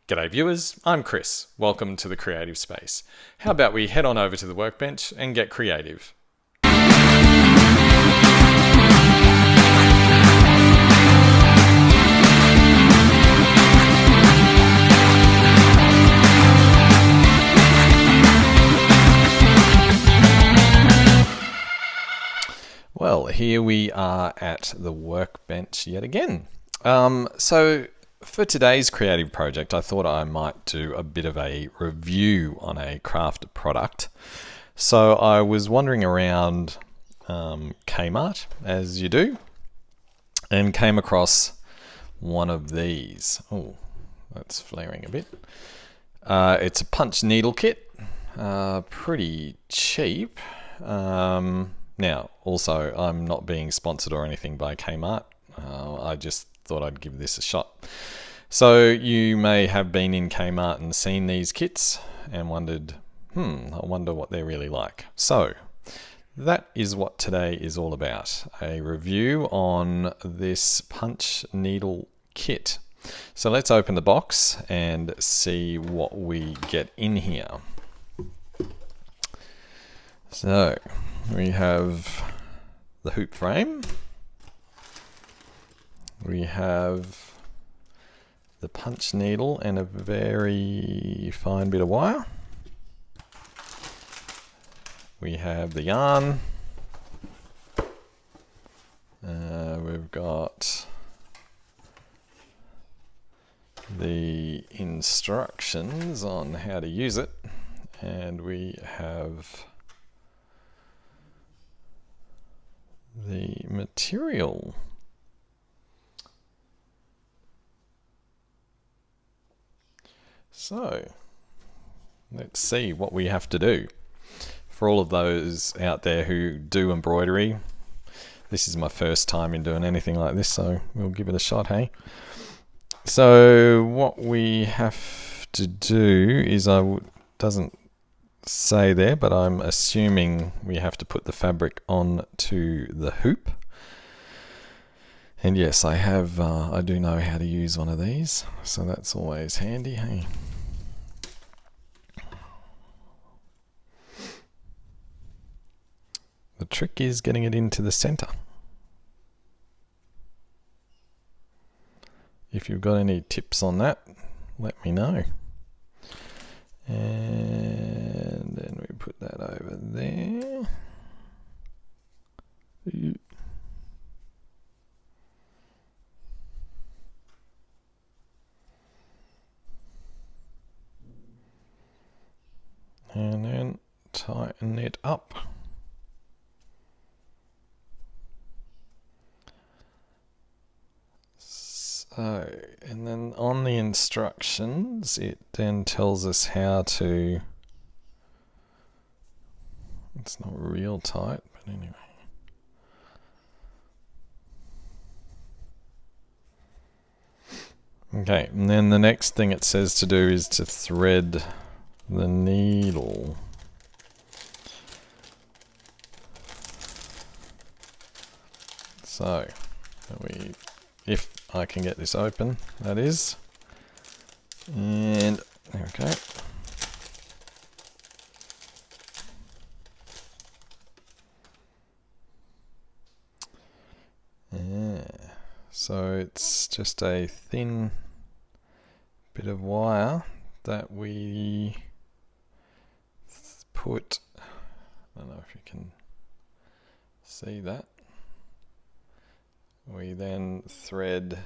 G'day viewers, I'm Chris. Welcome to the Creative Space. How about we head on over to the workbench and get creative? Well, here we are at the workbench yet again. So for today's creative project, I thought I might do a bit of a review on a craft product. So I was wandering around Kmart, as you do, and came across one of these. Oh, that's flaring a bit. It's a punch needle kit, pretty cheap. Now, also, I'm not being sponsored or anything by Kmart. I just thought I'd give this a shot. So you may have been in Kmart and seen these kits and wondered, I wonder what they're really like. So that is what today is all about, a review on this punch needle kit. So let's open the box and see what we get in here. So we have the hoop frame. We have the punch needle and a very fine bit of wire. We have the yarn. We've got the instructions on how to use it, and we have the material. So let's see what we have to do. For all of those out there who do embroidery, this is my first time in doing anything like this, so we'll give it a shot, hey? So what we have to do is, doesn't say there, but I'm assuming we have to put the fabric onto the hoop. And yes, I do know how to use one of these, so that's always handy, hey? The trick is getting it into the center. If you've got any tips on that, let me know. And then we put that over there. And then tighten it up. So, and then on the instructions, it then tells us how to, it's not real tight, but anyway. Okay, and then the next thing it says to do is to thread the needle. So, if I can get this open, that is. And okay. Yeah. So it's just a thin bit of wire that we put, I don't know if you can see that. We then thread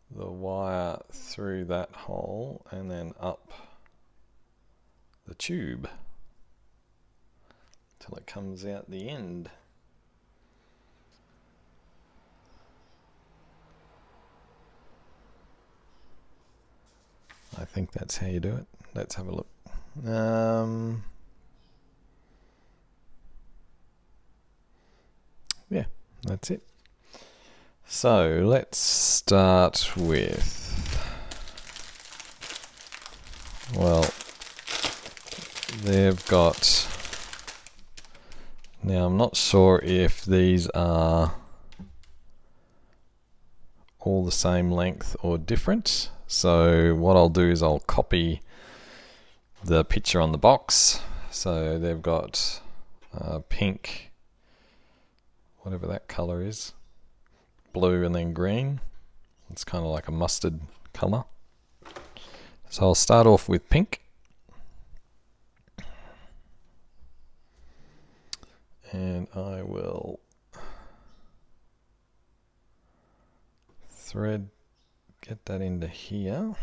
the wire through that hole and then up the tube till it comes out the end. I think that's how you do it. Let's have a look. Yeah, that's it. So let's start with, well, they've got, now I'm not sure if these are all the same length or different. So what I'll do is I'll copy the picture on the box. So they've got pink, whatever that color is, blue and then green. It's kind of like a mustard color. So I'll start off with pink. And I will get that into here.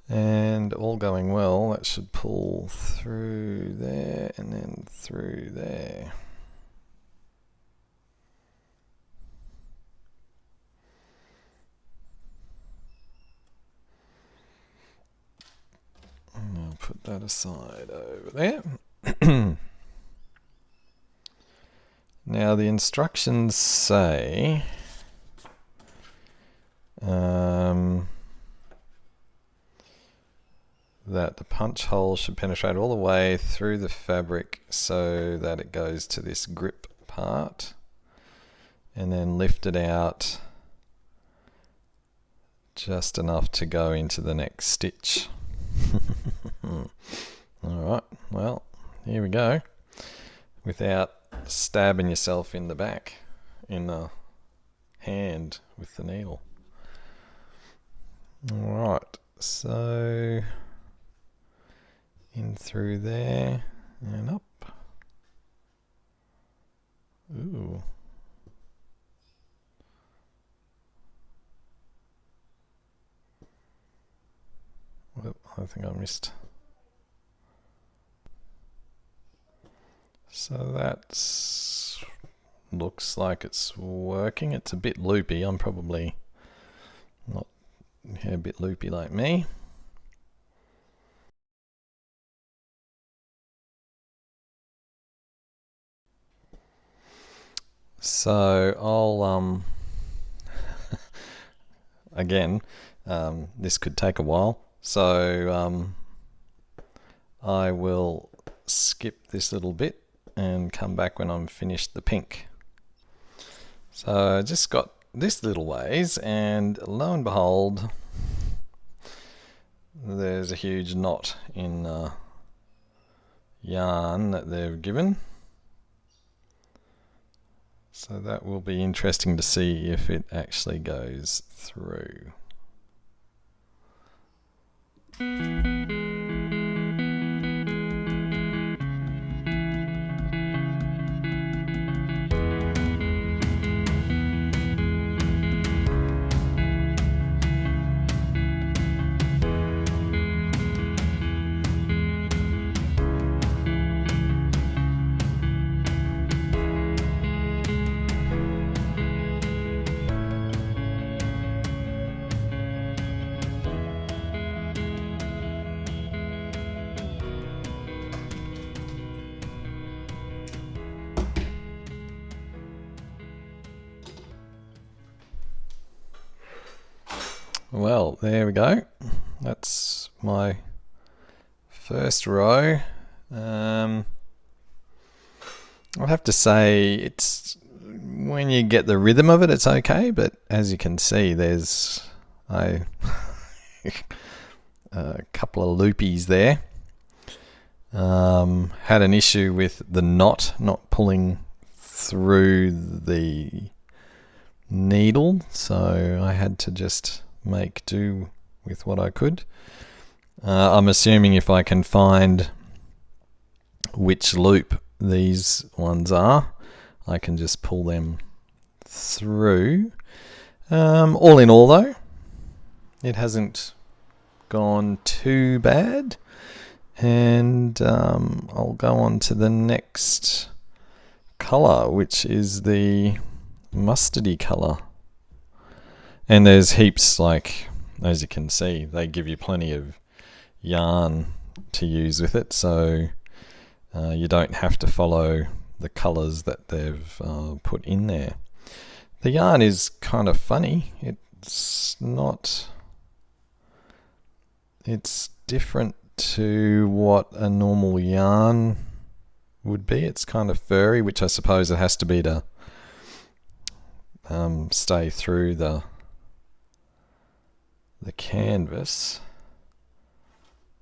And all going well, that should pull through there and then through there. I'll put that aside over there. Now the instructions say that the punch hole should penetrate all the way through the fabric so that it goes to this grip part and then lift it out just enough to go into the next stitch. Alright, well, here we go. Without stabbing yourself in the back, in the hand with the needle. Alright, so in through there and up. Ooh. Well, I think I missed. So that's looks like it's working. It's a bit loopy. I'm probably not a bit loopy like me. So I'll again, this could take a while. So I will skip this little bit and come back when I'm finished the pink. So I just got this little ways, and lo and behold, there's a huge knot in yarn that they've given. So that will be interesting to see if it actually goes through. Well, there we go. That's my first row. I'll have to say it's when you get the rhythm of it, it's okay. But as you can see, there's a couple of loopies there. Had an issue with the knot not pulling through the needle, so I had to just make do with what I could. I'm assuming if I can find which loop these ones are, I can just pull them through. All in all though, it hasn't gone too bad, and I'll go on to the next colour, which is the mustardy colour. And there's heaps, like, as you can see, they give you plenty of yarn to use with it, so you don't have to follow the colours that they've put in there. The yarn is kind of funny. It's different to what a normal yarn would be. It's kind of furry, which I suppose it has to be to stay through the canvas.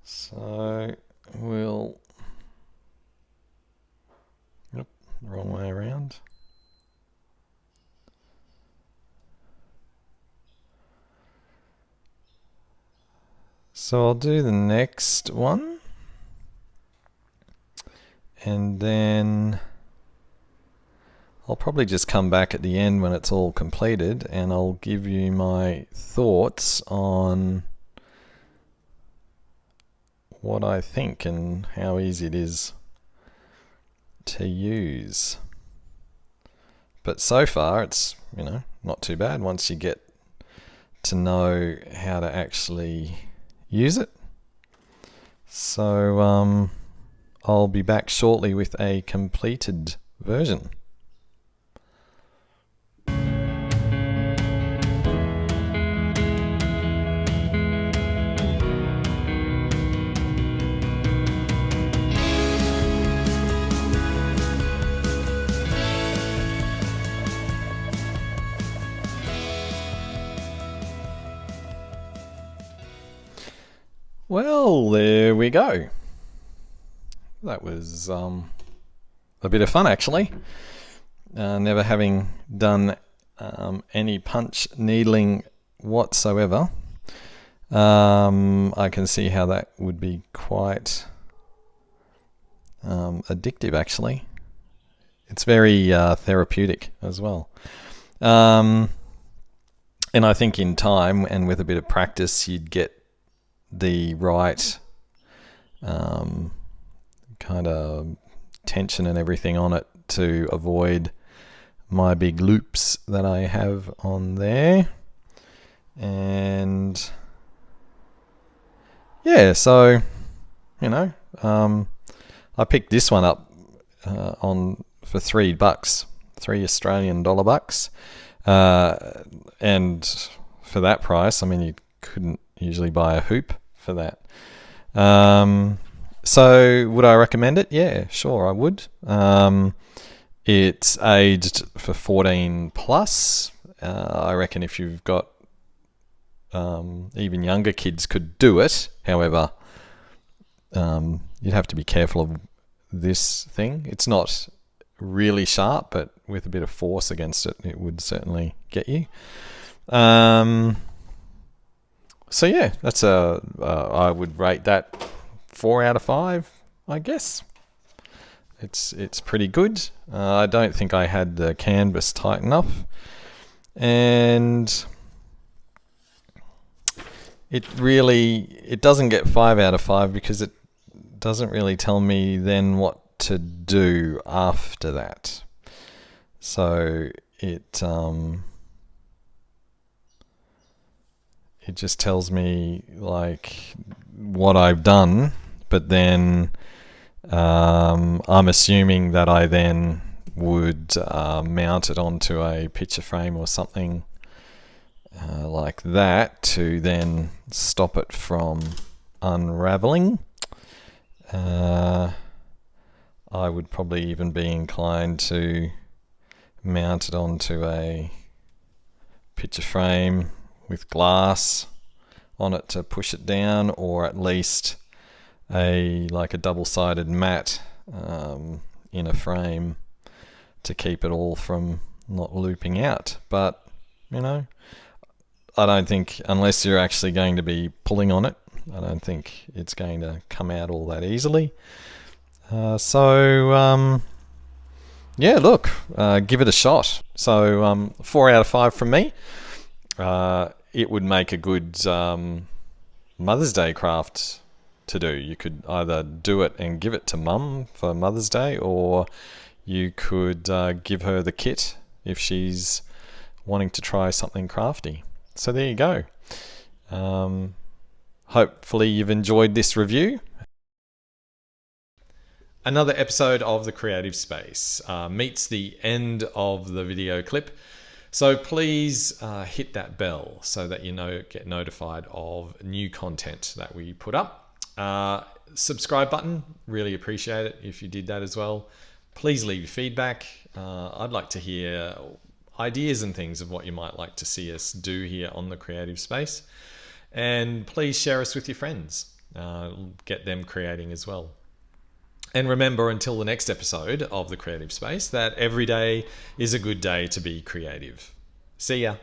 So we'll, yep, wrong way around. So I'll do the next one, and then I'll probably just come back at the end when it's all completed, and I'll give you my thoughts on what I think and how easy it is to use. But so far it's, not too bad once you get to know how to actually use it. So I'll be back shortly with a completed version. Well, there we go. That was a bit of fun, actually. Never having done any punch needling whatsoever. I can see how that would be quite addictive, actually. It's very therapeutic as well. And I think in time and with a bit of practice, you'd get the right kind of tension and everything on it to avoid my big loops that I have on there. And yeah, so I picked this one up for $3, $3 Australian bucks, and for that price, I mean, you couldn't usually buy a hoop for that. So would I recommend it? Yeah, sure, I would. It's aged for 14 plus. I reckon if you've got even younger kids could do it. However, you'd have to be careful of this thing. It's not really sharp, but with a bit of force against it, it would certainly get you. So yeah, that's I would rate that 4 out of 5, I guess. It's pretty good. I don't think I had the canvas tight enough, and it doesn't get 5 out of 5 because it doesn't really tell me then what to do after that. So it just tells me like what I've done, but then I'm assuming that I then would mount it onto a picture frame or something like that to then stop it from unraveling. I would probably even be inclined to mount it onto a picture frame with glass on it to push it down, or at least a double-sided mat in a frame to keep it all from not looping out. But I don't think, unless you're actually going to be pulling on it, I don't think it's going to come out all that easily. So yeah, look, give it a shot. So 4 out of 5 from me. It would make a good Mother's Day craft to do. You could either do it and give it to Mum for Mother's Day, or you could give her the kit if she's wanting to try something crafty. So there you go. Hopefully you've enjoyed this review. Another episode of The Creative Space meets the end of the video clip. So please hit that bell so that you get notified of new content that we put up. Subscribe button, really appreciate it if you did that as well. Please leave your feedback. I'd like to hear ideas and things of what you might like to see us do here on the Creative Space. And please share us with your friends. Get them creating as well. And remember, until the next episode of the Creative Space, that every day is a good day to be creative. See ya.